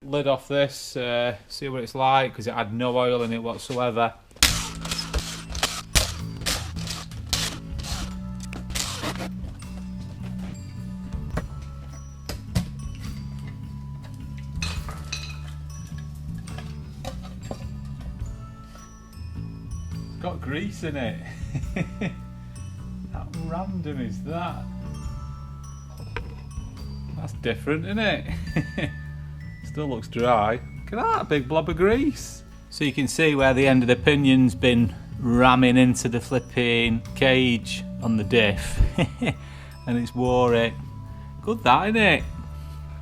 Lid off this, see what it's like, because it had no oil in it whatsoever. It's got grease in it. How random is that? That's different, isn't it? Still looks dry. Look at that big blob of grease. So you can see where the end of the pinion's been ramming into the flipping cage on the diff. And it's wore it. Good that, isn't it?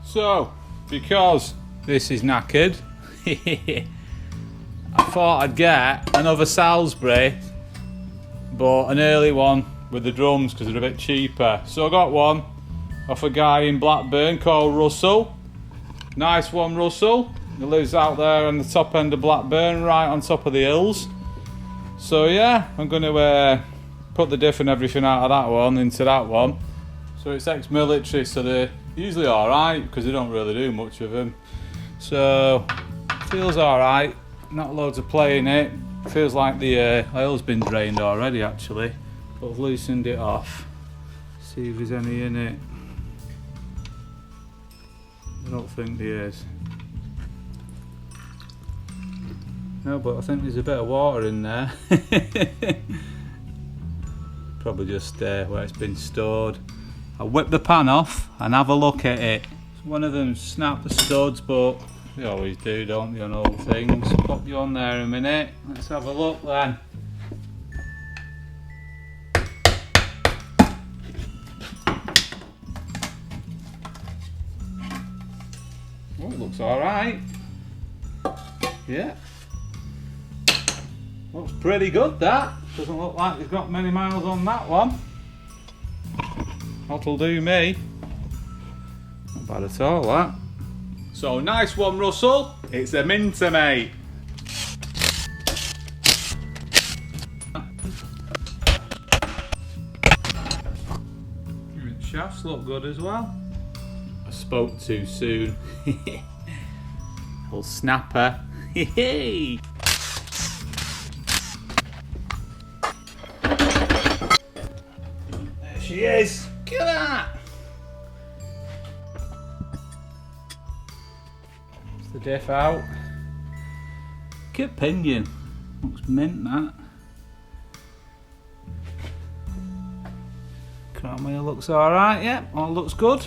So, because this is knackered, I thought I'd get another Salisbury, but an early one with the drums because they're a bit cheaper. So I got one off a guy in Blackburn called Russell. Nice one, Russell. He lives out there on the top end of Blackburn, right on top of the hills. So yeah, I'm going to put the diff and everything out of that one into that one. So it's ex-military, so they're usually alright because they don't really do much of them. So feels alright. Not loads of play in it. Feels like the oil's been drained already actually. But I've loosened it off. See if there's any in it. I don't think there is. No, but I think there's a bit of water in there. Probably just where it's been stored. I'll whip the pan off and have a look at it. One of them snapped the studs, but they always do, don't they, on old things. Pop you on there a minute. Let's have a look then. Oh, it looks alright. Yeah. Looks pretty good, that. Doesn't look like it's got many miles on that one. That'll do me. Not bad at all, that. So, nice one, Russell. It's a minter, mate. Shafts look good as well. I spoke too soon. Little snapper. There she is. Look at that. It's the diff out. Good pinion. Looks mint, that. Chrome wheel looks alright, yeah. All looks good.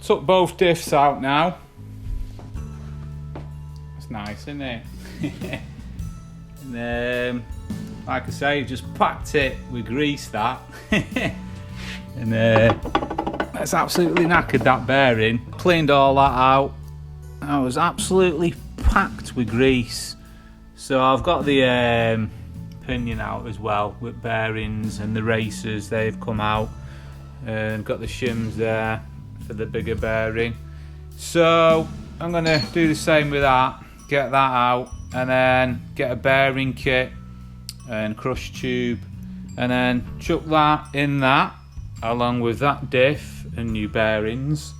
Took both diffs out now. That's nice, isn't it? And like I say, just packed it with grease, that. And that's absolutely knackered, that bearing. Cleaned all that out. I was absolutely packed with grease. So I've got the pinion out as well with bearings, and the racers, they've come out. And got the shims there for the bigger bearing. So I'm going to do the same with that. Get that out, and then get a bearing kit and crush tube, and then chuck that in that along with that diff and new bearings.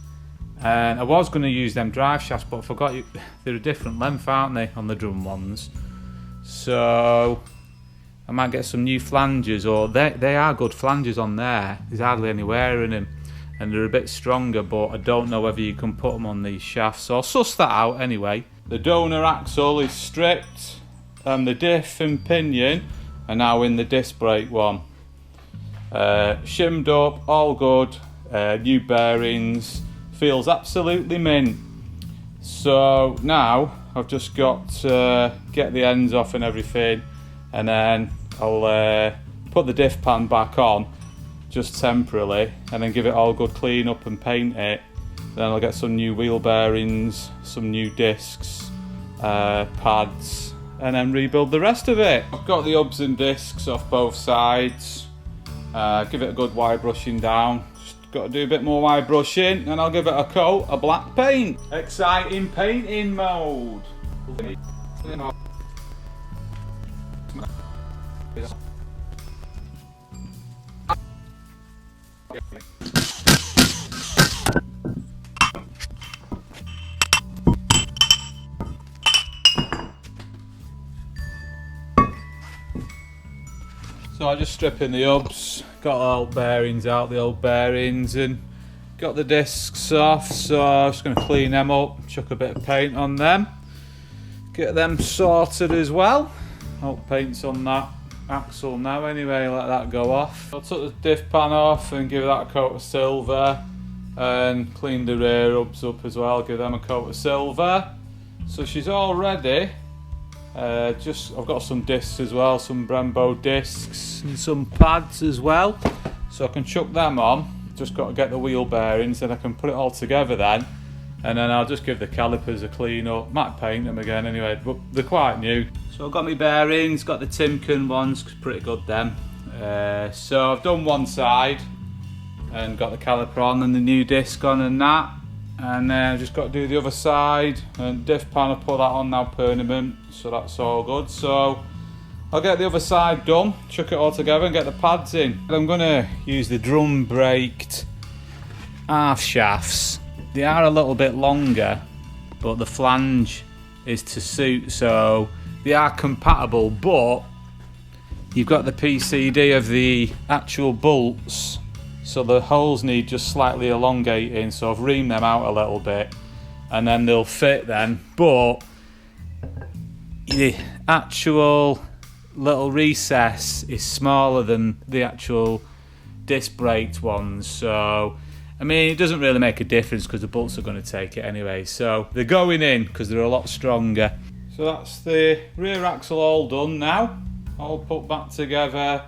And I was going to use them drive shafts, but I forgot they're a different length, aren't they, on the drum ones. So I might get some new flanges, or they are good flanges on there. There's hardly any wear in them, and they're a bit stronger, but I don't know whether you can put them on these shafts. So I'll suss that out anyway. The donor axle is stripped, and the diff and pinion are now in the disc brake one. Shimmed up, all good, new bearings, feels absolutely mint. So now I've just got to get the ends off and everything, and then I'll put the diff pan back on just temporarily, and then give it all good clean up and paint it. Then I'll get some new wheel bearings, some new discs, pads, and then rebuild the rest of it. I've got the hubs and discs off both sides. Give it a good wire brushing down. Just got to do a bit more wire brushing, and I'll give it a coat of black paint. Exciting painting mode. So I'm just stripping the hubs, got the old bearings out, the old bearings, and got the discs off, so I'm just going to clean them up, chuck a bit of paint on them, get them sorted as well. Hope paint's on that axle now anyway, let that go off. I'll take the diff pan off and give that a coat of silver, and clean the rear hubs up as well, give them a coat of silver. So she's all ready. I've got some discs as well, some Brembo discs and some pads as well, so I can chuck them on. Just got to get the wheel bearings, then I can put it all together then, and then I'll just give the calipers a clean up. Might paint them again anyway, but they're quite new. So I've got my bearings, got the Timken ones, pretty good them. So I've done one side and got the caliper on and the new disc on and that, and then I've just got to do the other side, and diff pan, I'll put that on now permanent, so that's all good. So I'll get the other side done, chuck it all together and get the pads in. I'm going to use the drum braked half shafts. They are a little bit longer, but the flange is to suit, so they are compatible, but you've got the PCD of the actual bolts, so the holes need just slightly elongating, so I've reamed them out a little bit and then they'll fit then, but the actual little recess is smaller than the actual disc braked ones, so I mean it doesn't really make a difference because the bolts are going to take it anyway, so they're going in because they're a lot stronger. So that's the rear axle all done now, all put back together.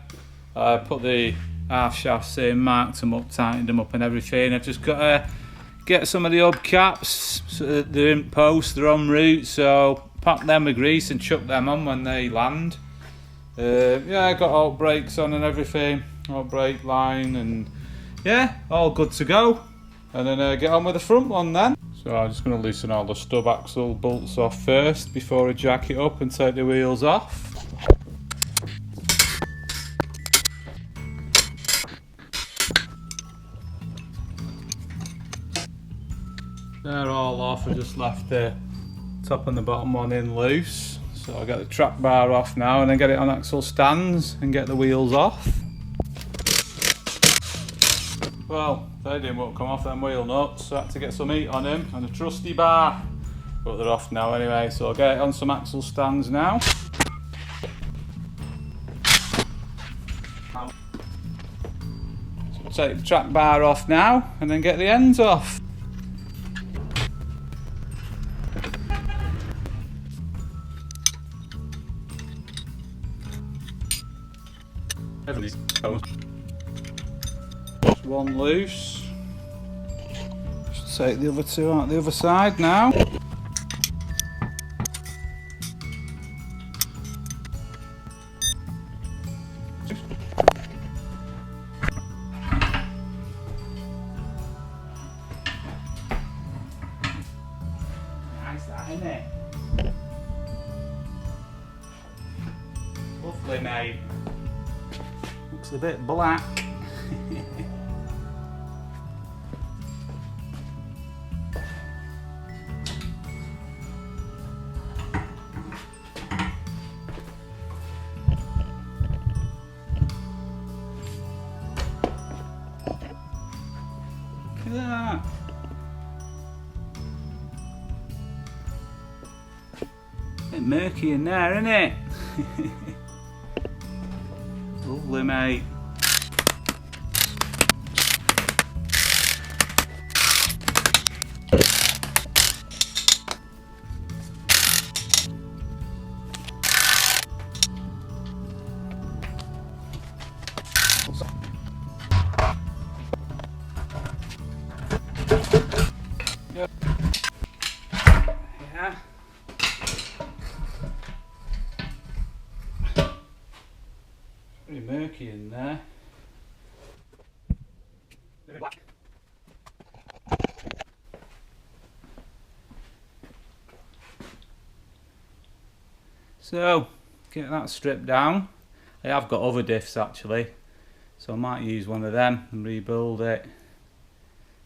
Put the half shafts in, marked them up, tightened them up and everything. I've just got to get some of the hubcaps, so they're in post, they're en route, so pack them with grease and chuck them on when they land. Yeah, I got all brakes on and everything, all brake line, and yeah, all good to go. And then get on with the front one then. So I'm just going to loosen all the stub axle bolts off first before I jack it up and take the wheels off. They're all off, I just left the top and the bottom one in loose. So I'll get the track bar off now and then get it on axle stands and get the wheels off. Well, they didn't come off them wheel nuts, so I had to get some heat on him and a trusty bar. But they're off now anyway, so I'll get it on some axle stands now. So take the track bar off now and then get the ends off. Just one loose. Just take the other two out the other side now. Nice that, isn't it? Lovely, mate. Looks a bit black. Look at that. A bit murky in there, isn't it? Lovely, mate. Yeah. Pretty murky in there. So, get that stripped down. I have got other diffs actually, so I might use one of them and rebuild it,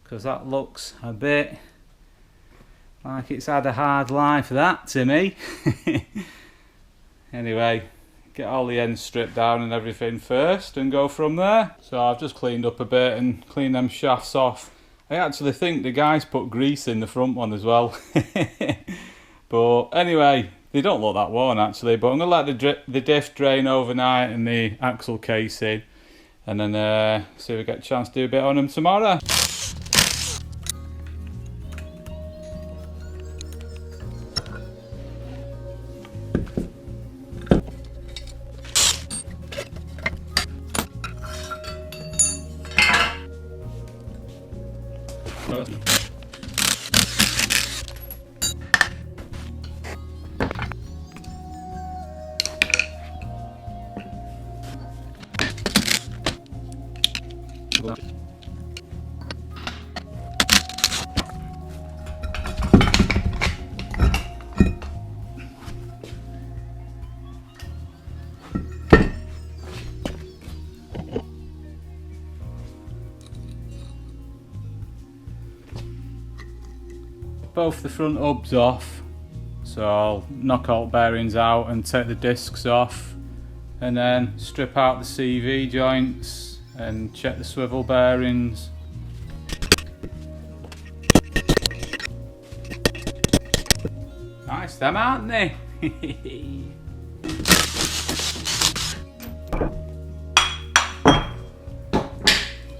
because that looks a bit like it's had a hard life, that, to me. Anyway, get all the ends stripped down and everything first and go from there. So I've just cleaned up a bit and cleaned them shafts off. I actually think the guys put grease in the front one as well. But anyway, they don't look that worn actually, but I'm going to let the diff drain overnight and the axle casing, and then see if we get a chance to do a bit on them tomorrow. Both the front hubs off, so I'll knock all bearings out and take the discs off, and then strip out the CV joints and check the swivel bearings. Nice them, aren't they?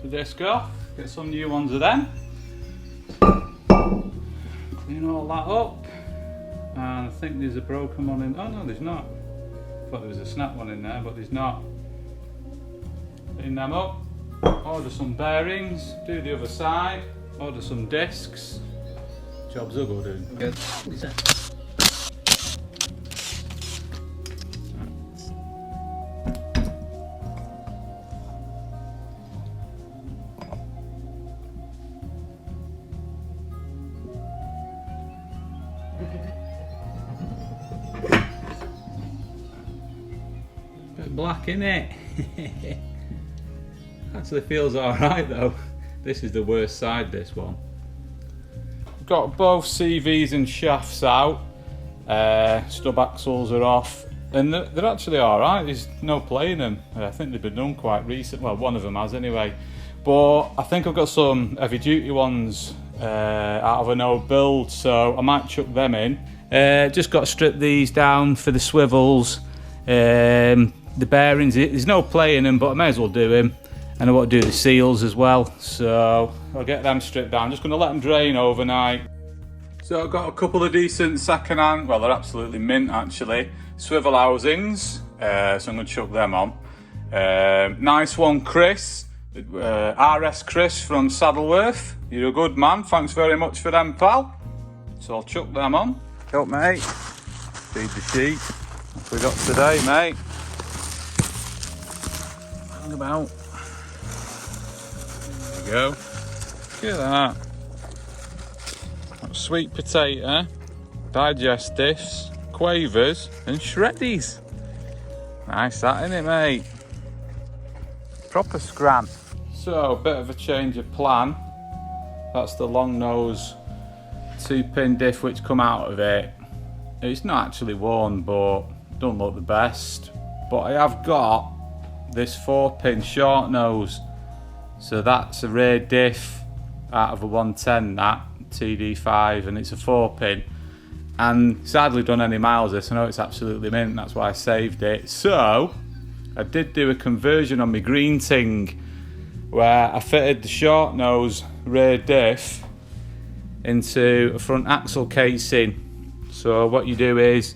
So disc off, get some new ones of them. Clean all that up, and I think there's a broken one in. Oh no, there's not. I thought there was a snap one in there, but there's not. Clean them up, order some bearings, do the other side, order some discs. Job's a good one. Good. Bit black, innit? Actually feels alright though. This is the worst side, this one. Got both CVs and shafts out. Stub axles are off, and they're actually alright. There's no play in them. I think they've been done quite recent. Well, one of them has anyway. But I think I've got some heavy duty ones out of an old build, so I might chuck them in. Just got to strip these down for the swivels. The bearings, there's no play in them, but I may as well do them. And I want to do the seals as well, so I'll get them stripped down. I'm just going to let them drain overnight. So I've got a couple of decent second-hand, well, they're absolutely mint actually, swivel housings, so I'm going to chuck them on. Nice one, Chris, RS Chris from Saddleworth. You're a good man, thanks very much for them, pal. So I'll chuck them on. Help, mate. Feed the sheep. What we got today, mate? Hang about. There we go. Look at that. Got sweet potato, digestives, quavers, and shreddies. Nice that, innit, mate? Proper scram. So, a bit of a change of plan. That's the long nose 2-pin diff which come out of it. It's not actually worn, but don't look the best. But I have got this 4-pin short nose, so that's a rear diff out of a 110, that TD5, and it's a 4-pin, and it's hardly done any miles this. I know it's absolutely mint, that's why I saved it. So I did do a conversion on my green ting where I fitted the short nose rear diff into a front axle casing. So what you do is,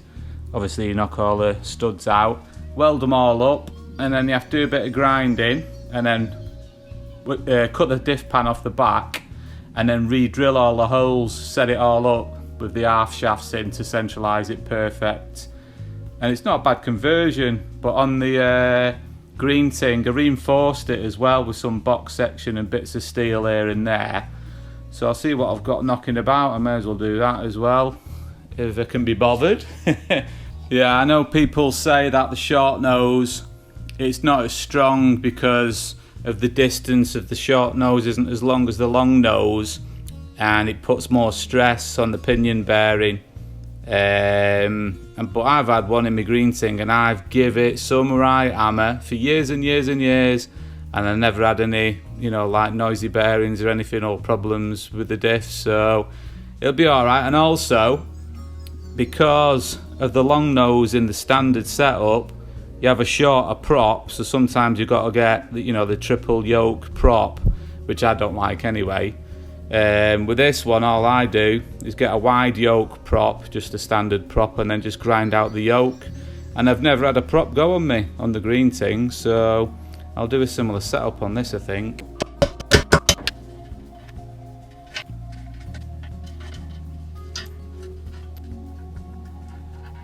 obviously you knock all the studs out, weld them all up, and then you have to do a bit of grinding, and then cut the diff pan off the back, and then re-drill all the holes, set it all up with the half shafts in to centralise it perfect. And it's not a bad conversion, but on the green ting I reinforced it as well with some box section and bits of steel here and there. So I'll see what I've got knocking about. I may as well do that as well, if I can be bothered. Yeah, I know people say that the short nose, it's not as strong because of the distance of the short nose isn't as long as the long nose, and it puts more stress on the pinion bearing But I've had one in my green thing and I've give it some right hammer for years and years and years, and I never had any, you know, like noisy bearings or anything or problems with the diff, so it'll be alright. And also, because of the long nose in the standard setup, you have a shorter prop, so sometimes you've got to get the, you know, the triple yoke prop, which I don't like anyway. With this one, all I do is get a wide yoke prop, just a standard prop, and then just grind out the yoke. And I've never had a prop go on me on the green thing, so I'll do a similar setup on this, I think.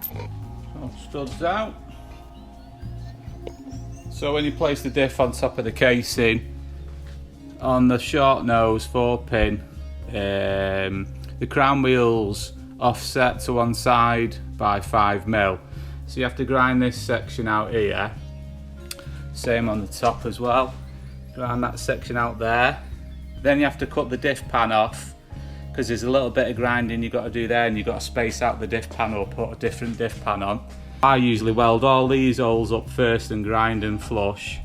So studs out. So when you place the diff on top of the casing, on the short nose 4-pin, the crown wheels offset to one side by 5mm. So you have to grind this section out here. Same on the top as well. Grind that section out there. Then you have to cut the diff pan off, because there's a little bit of grinding you've got to do there, and you've got to space out the diff pan or put a different diff pan on. I usually weld all these holes up first and grind and flush,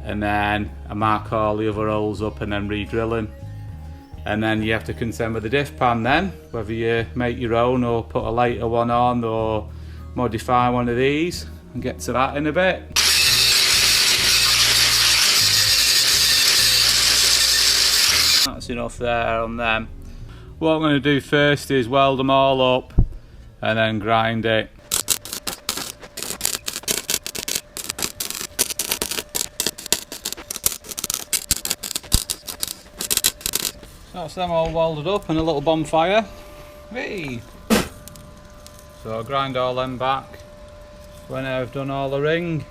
and then I mark all the other holes up and then re-drill them. And then you have to contend with the diff pan then, whether you make your own or put a later one on or modify one of these, and get to that in a bit. That's enough there on them. What I'm going to do first is weld them all up and then grind it. That's them all welded up and a little bonfire. Hey. So I'll grind all them back when I've done all the ring.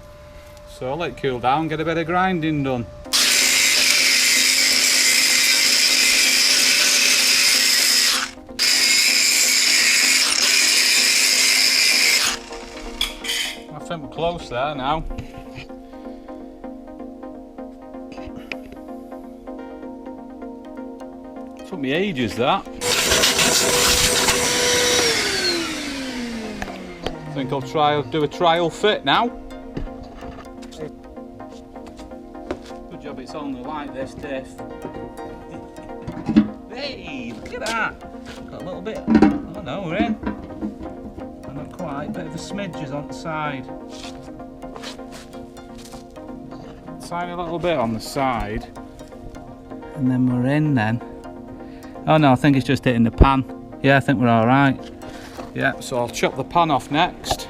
So I'll let it cool down, get a bit of grinding done. I think we're close there now. Took me ages, that. I think I'll do a trial fit now. Good job it's only like this diff. Hey, look at that. Got a little bit, I don't know, we're in. Not quite, bit of a smidges on the side. Tiny little bit on the side. And then we're in then. Oh no, I think it's just hitting the pan. Yeah, I think we're alright. Yeah, so I'll chop the pan off next.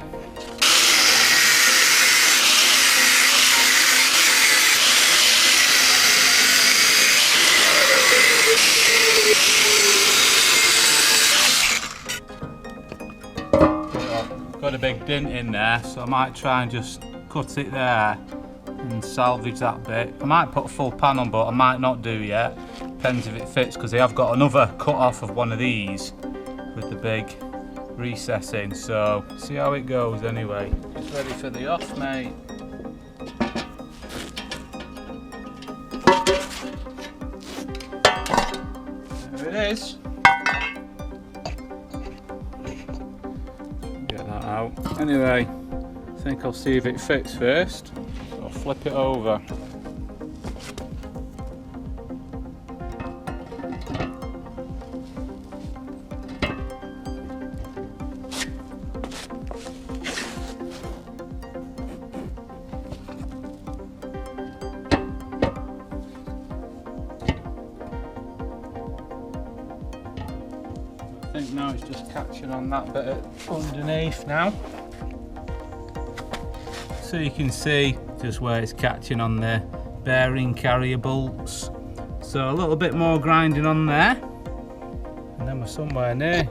Got a big dint in there, so I might try and just cut it there and salvage that bit. I might put a full pan on, but I might not do yet. Depends if it fits, because they have got another cut off of one of these with the big recess in, so see how it goes anyway. It's ready for the off, mate. There it is. Get that out. Anyway, I think I'll see if it fits first. So I'll flip it over. I think now it's just catching on that bit underneath now. So you can see just where it's catching on the bearing carrier bolts. So a little bit more grinding on there, and then we're somewhere near.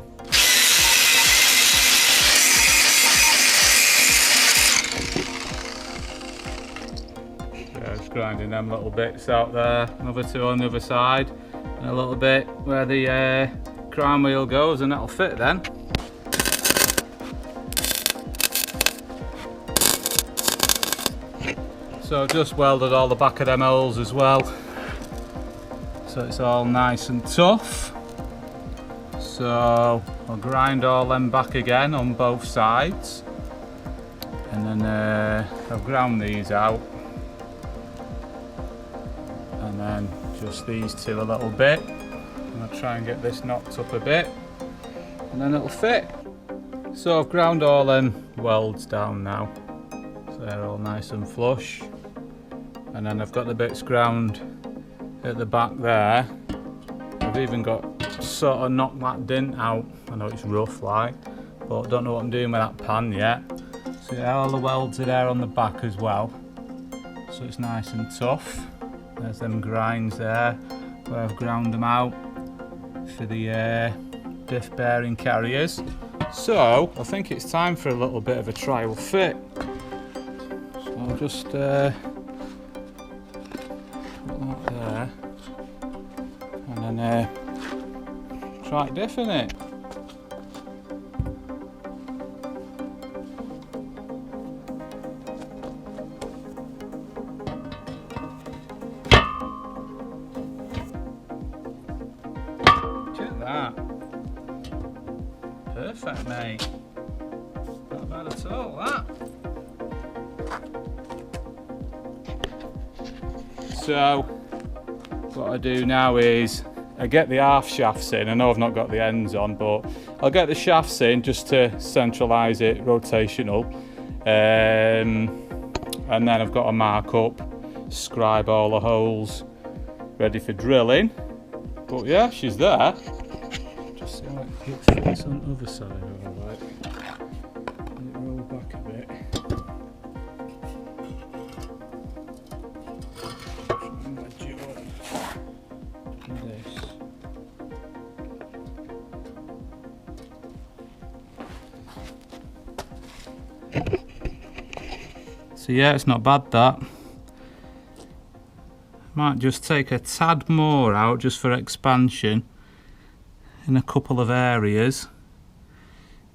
Just grinding them little bits out there, another two on the other side, and a little bit where the crown wheel goes, and that'll fit then. So I've just welded all the back of them holes as well, so it's all nice and tough. So I'll grind all them back again on both sides, and then I've ground these out, and then just these two a little bit, and I'll try and get this knocked up a bit, and then it'll fit. So I've ground all them welds down now, so they're all nice and flush, and then I've got the bits ground at the back there. I've even got sort of knocked that dint out. I know it's rough like, but I don't know what I'm doing with that pan yet. So yeah, all the welds are there on the back as well, so it's nice and tough. There's them grinds there where I've ground them out for the diff bearing carriers. So I think it's time for a little bit of a trial fit. So I'll just put that there, and then try diffing it. Check that. Perfect, mate. Not bad at all, that. So what I do now is I get the half shafts in. I know I've not got the ends on, but I'll get the shafts in just to centralise it, rotational. And then I've got to mark up, scribe all the holes, ready for drilling. But yeah, she's there. Just see how it fits on the other side, alright. Let it roll back a bit. So yeah, it's not bad that. Might just take a tad more out just for expansion in a couple of areas,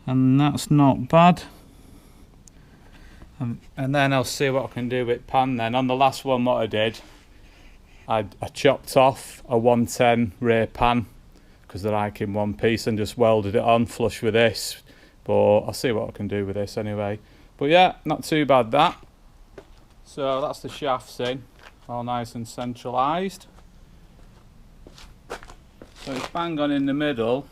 and that's not bad. And then I'll see what I can do with pan then. On the last one what I did, I chopped off a 110 rear pan because they're like in one piece and just welded it on flush with this, but I'll see what I can do with this anyway. But yeah, not too bad that. So that's the shafts in, all nice and centralised. So it's bang on in the middle,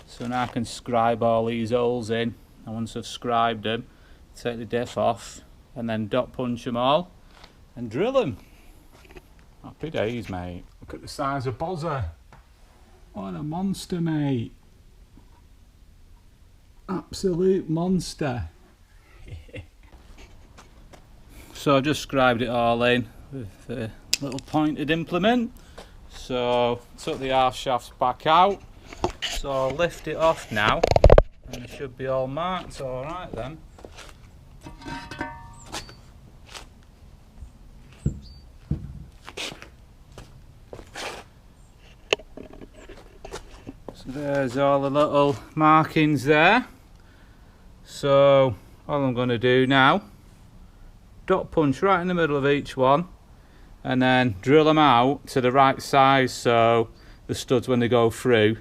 so now I can scribe all these holes in, and once I've scribed them, take the diff off and then dot punch them all and drill them. Happy days, mate. Look at the size of Bozza. What a monster, mate. Absolute monster. So I just scribed it all in with a little pointed implement. So took the half shafts back out. So I'll lift it off now, and it should be all marked all right then. So there's all the little markings there. So all I'm going to do now, dot punch right in the middle of each one, and then drill them out to the right size so the studs, when they go through,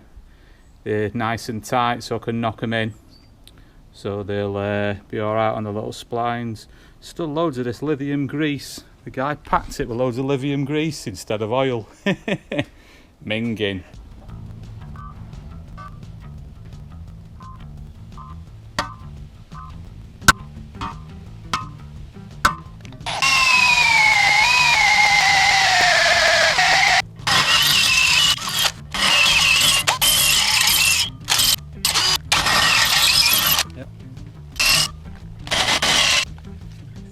they're nice and tight so I can knock them in, so they'll be alright on the little splines. Still loads of this lithium grease. The guy packed it with loads of lithium grease instead of oil. Minging.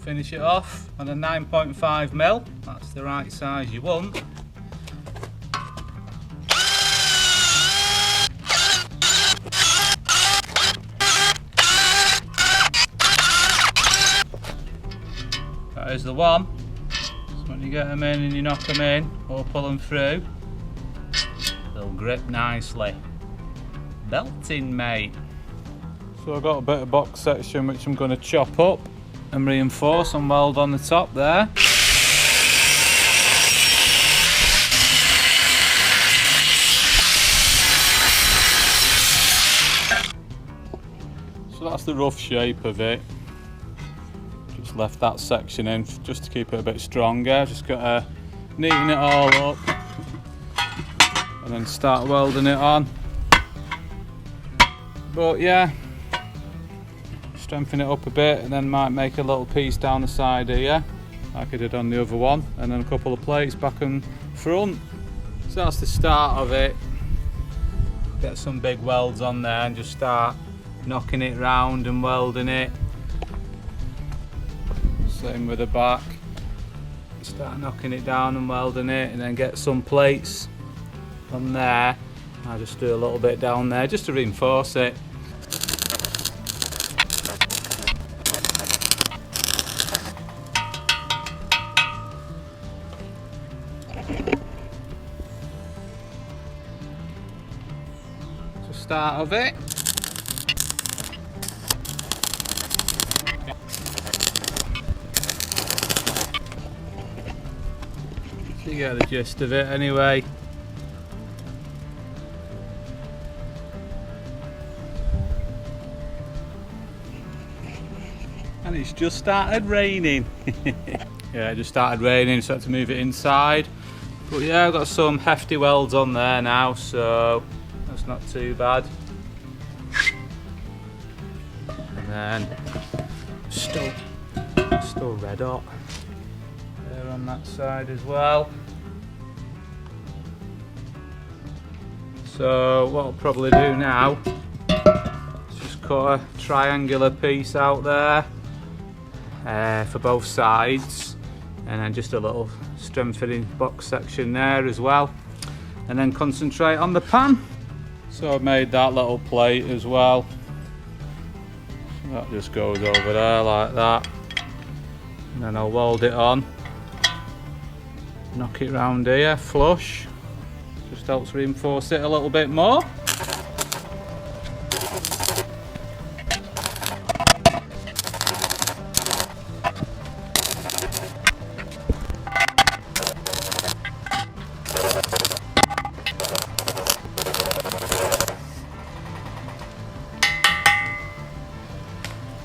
Finish it off on a 9.5mm, that's the right size you want. That is the one. So when you get them in and you knock them in or pull them through, they'll grip nicely. Belting, mate. So I've got a bit of box section which I'm going to chop up and reinforce and weld on the top there. that's the rough shape of it. Just left that section in just to keep it a bit stronger. Just got to neaten it all up and then start welding it on. But yeah, strengthen it up a bit and then might make a little piece down the side here like I did on the other one, and then a couple of plates back and front. So that's the start of it. Get some big welds on there and just start knocking it round and welding it. Same with the back. Start knocking it down and welding it, and then get some plates on there. I just do a little bit down there just to reinforce it. Start of it. So you get the gist of it anyway. And it's just started raining. Yeah, it just started raining, so I had to move it inside. But yeah, I've got some hefty welds on there now, so that's not too bad. And then still red hot there on that side as well. So what I'll probably do now is just cut a triangular piece out there for both sides, and then just a little strengthening box section there as well, and then concentrate on the pan. So I've made that little plate as well. So that just goes over there like that, and then I'll weld it on, knock it round here flush, just helps reinforce it a little bit more.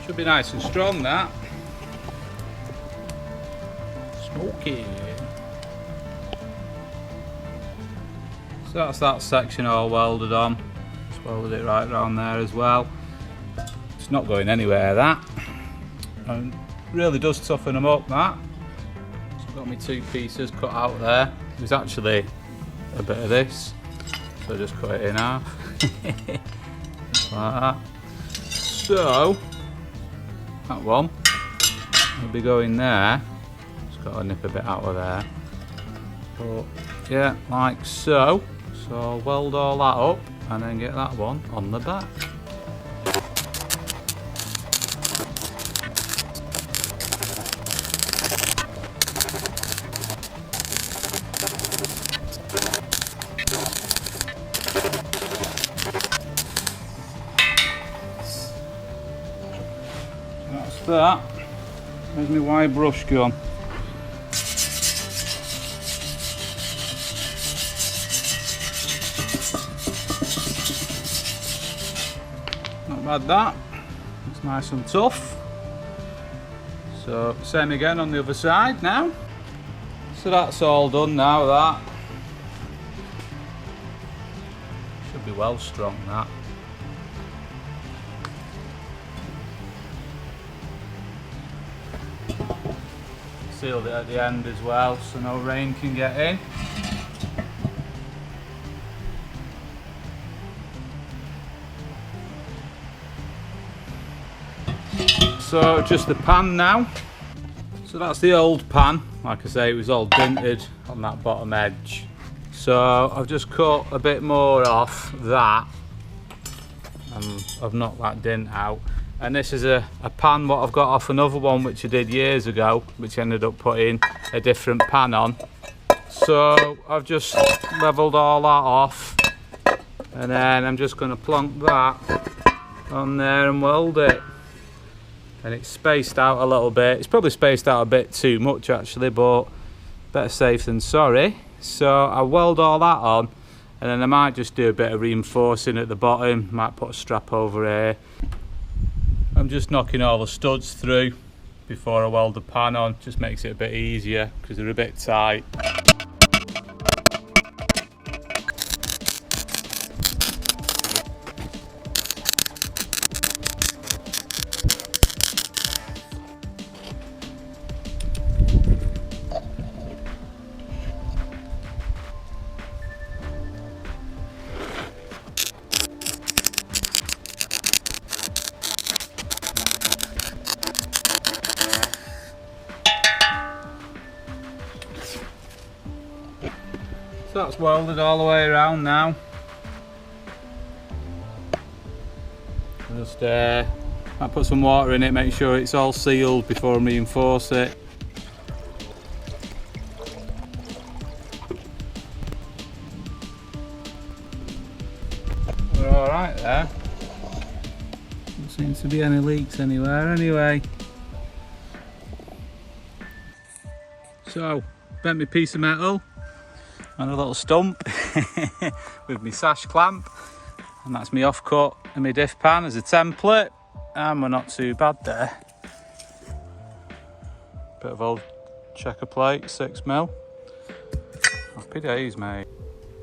Should be nice and strong, that. Smoky. So that's that section all welded on. Just welded it right around there as well. It's not going anywhere, that. And really does toughen them up, that. So I've got my two pieces cut out there. There's actually a bit of this, so I just cut it in half. Just like that. So that one will be going there. Just got to nip a bit out of there. But yeah, like so. So I'll weld all that up and then get that one on the back. That's that. Where's my wire brush gone? Not bad, that. It's nice and tough. So same again on the other side now. So that's all done now, that. Should be well strong, that. Sealed it at the end as well, so no rain can get in. So just the pan now. So that's the old pan. Like I say, it was all dinted on that bottom edge. So I've just cut a bit more off that, and I've knocked that dint out. And this is a pan what I've got off another one which I did years ago, which ended up putting a different pan on. So I've just levelled all that off, and then I'm just going to plonk that on there and weld it. And it's spaced out a little bit. It's probably spaced out a bit too much actually, but better safe than sorry. So I weld all that on, and then I might just do a bit of reinforcing at the bottom. Might put a strap over here. I'm just knocking all the studs through before I weld the pan on. Just makes it a bit easier because they're a bit tight. So that's welded all the way around now. Just I put some water in it, make sure it's all sealed before I reinforce it. We're alright there. Don't seem to be any leaks anywhere anyway. So, bent my piece of metal on a little stump with my sash clamp, and that's my offcut and my diff pan as a template, and we're not too bad there. Bit of old checker plate, 6mm. Happy days, mate.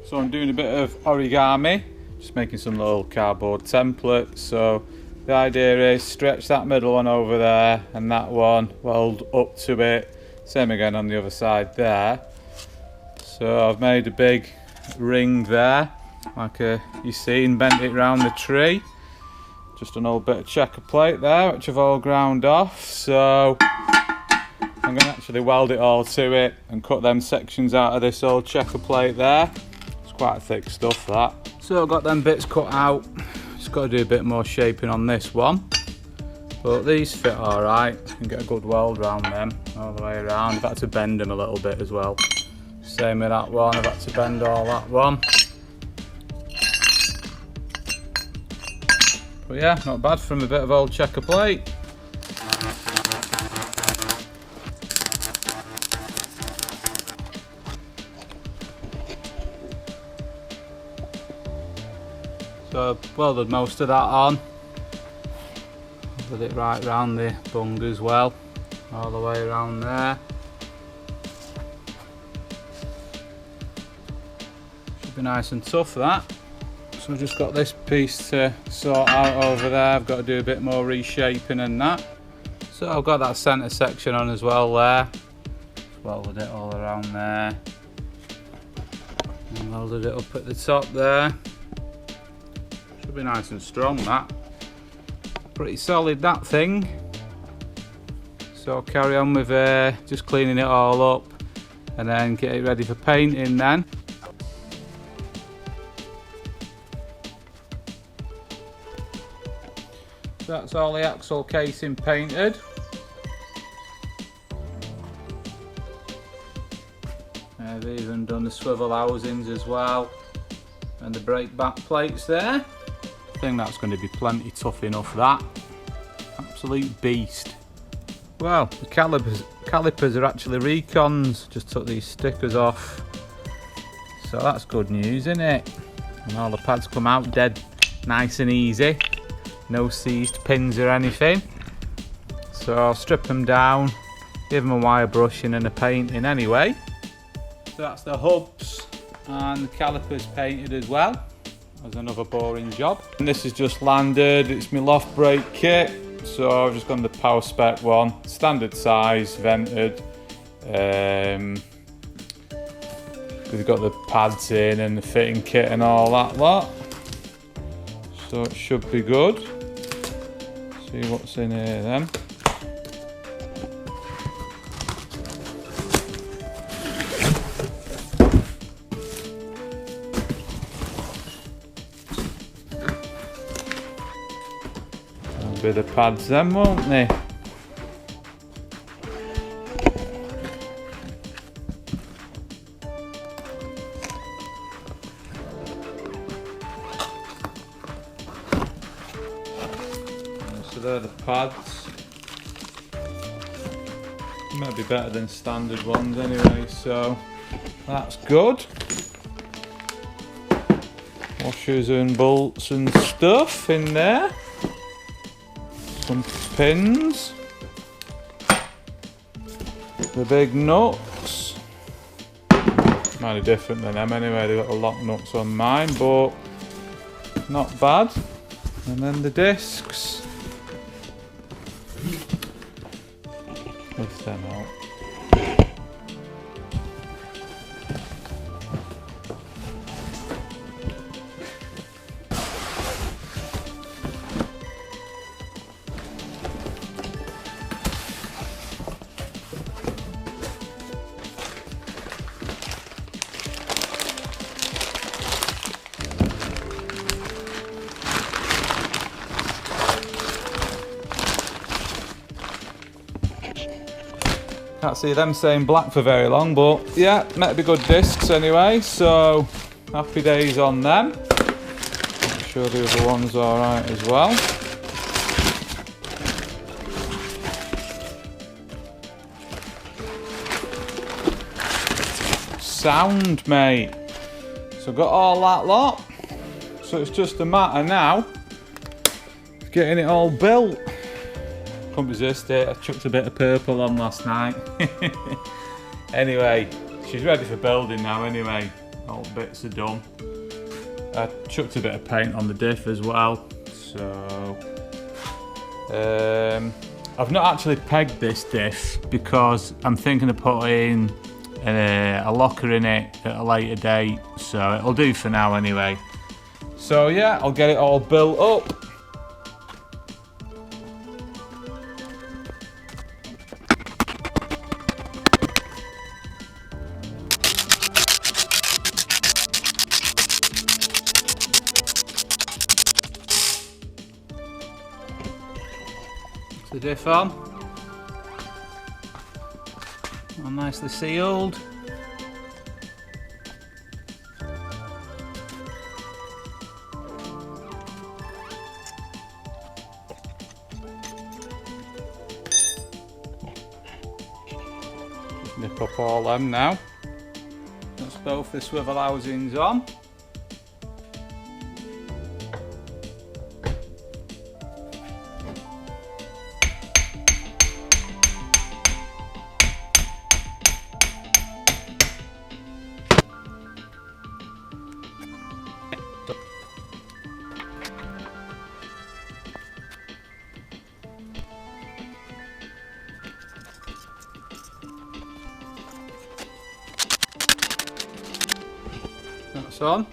So I'm doing a bit of origami, just making some little cardboard templates. So the idea is stretch that middle one over there and that one, weld up to it, same again on the other side there. So I've made a big ring there, like you seen, bent it round the tree. Just an old bit of checker plate there, which I've all ground off. So I'm going to actually weld it all to it and cut them sections out of this old checker plate there. It's quite thick stuff, that. So I've got them bits cut out. Just got to do a bit more shaping on this one. But these fit alright. You can get a good weld around them all the way around. I've had to bend them a little bit as well. Same with that one, I've had to bend all that one. But yeah, not bad from a bit of old checker plate. So I've welded most of that on. Did it right round the bung as well, all the way around there. Should be nice and tough, that. So I've just got this piece to sort out over there. I've got to do a bit more reshaping and that. So I've got that centre section on as well there. Just welded it all around there. And welded it up at the top there. Should be nice and strong, that. Pretty solid, that thing. So I'll carry on with just cleaning it all up and then get it ready for painting then. So that's all the axle casing painted. I've even done the swivel housings as well and the brake back plates there. I think that's going to be plenty tough enough, that. Absolute beast. Well, the calipers are actually recons. Just took these stickers off. So that's good news, isn't it? And all the pads come out dead nice and easy. No seized pins or anything. So I'll strip them down, give them a wire brushing and a painting anyway. So that's the hubs and the calipers painted as well. As another boring job. And this is just landed. It's my loft brake kit. So I've just gone the power spec one, standard size, vented. We've got the pads in and the fitting kit and all that lot. So it should be good. See what's in here then. A bit of pads then, won't they? So they're the pads. Might be better than standard ones anyway, so that's good. Washers and bolts and stuff in there. some pins. The big nuts. Might be different than them anyway, they've got the lock nuts on mine, but not bad. And then the discs. Lift them out. Can't see them saying black for very long, but yeah, might be good discs anyway, so happy days on them. I'm sure the other one's alright as well. Sound, mate. So got all that lot, so it's just a matter now of getting it all built. Couldn't resist it. I chucked a bit of purple on last night. Anyway, she's ready for building now anyway. All bits are done. I chucked a bit of paint on the diff as well. So I've not actually pegged this diff because I'm thinking of putting a locker in it at a later date. So it'll do for now anyway. So yeah, I'll get it all built up. The diff on, all nicely sealed. Just nip up all them now. That's both the swivel housings on. That's on.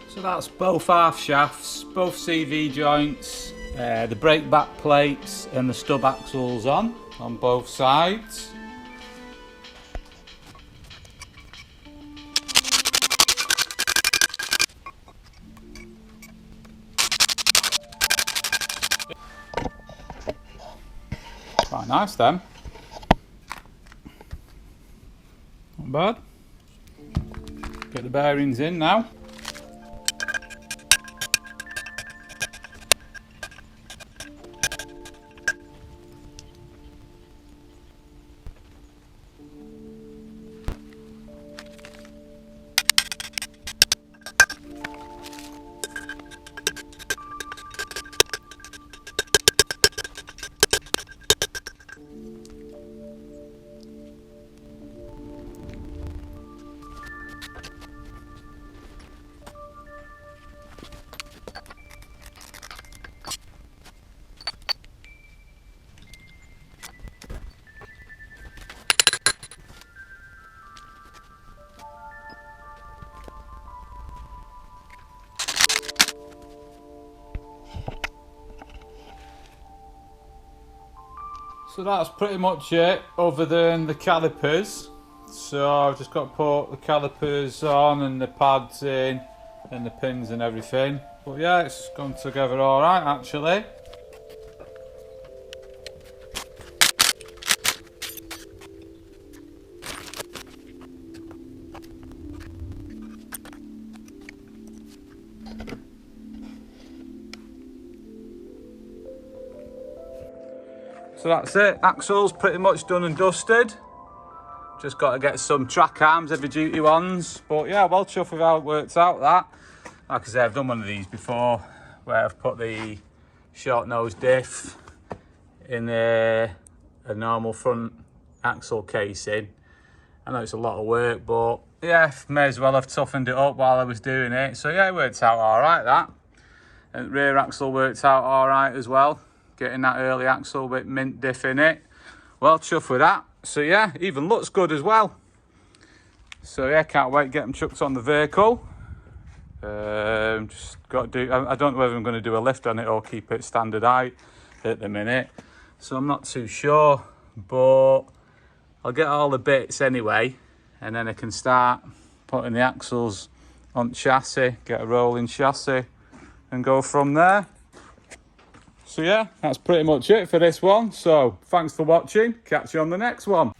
So that's both half shafts, both CV joints, the brake back plates and the stub axles on both sides. Quite nice then. Not bad. Get the bearings in now. So that's pretty much it, other than the calipers. So I've just got to put the calipers on and the pads in and the pins and everything. But yeah, it's gone together alright actually. So that's it, axle's pretty much done and dusted. Just got to get some track arms, heavy duty ones. But yeah, well chuffed with how it worked out that. Like I say, I've done one of these before where I've put the short nose diff in a normal front axle casing. I know it's a lot of work, but yeah, may as well have toughened it up while I was doing it. So yeah, it worked out all right, that. And rear axle worked out all right as well. Getting that early axle with mint diff in it. Well, chuffed with that. So yeah, even looks good as well. So yeah, can't wait to get them chucked on the vehicle. Just got to do, I don't know whether I'm going to do a lift on it or keep it standard height at the minute. So I'm not too sure, but I'll get all the bits anyway, and then I can start putting the axles on chassis, get a rolling chassis, and go from there. So yeah, that's pretty much it for this one. So thanks for watching. Catch you on the next one.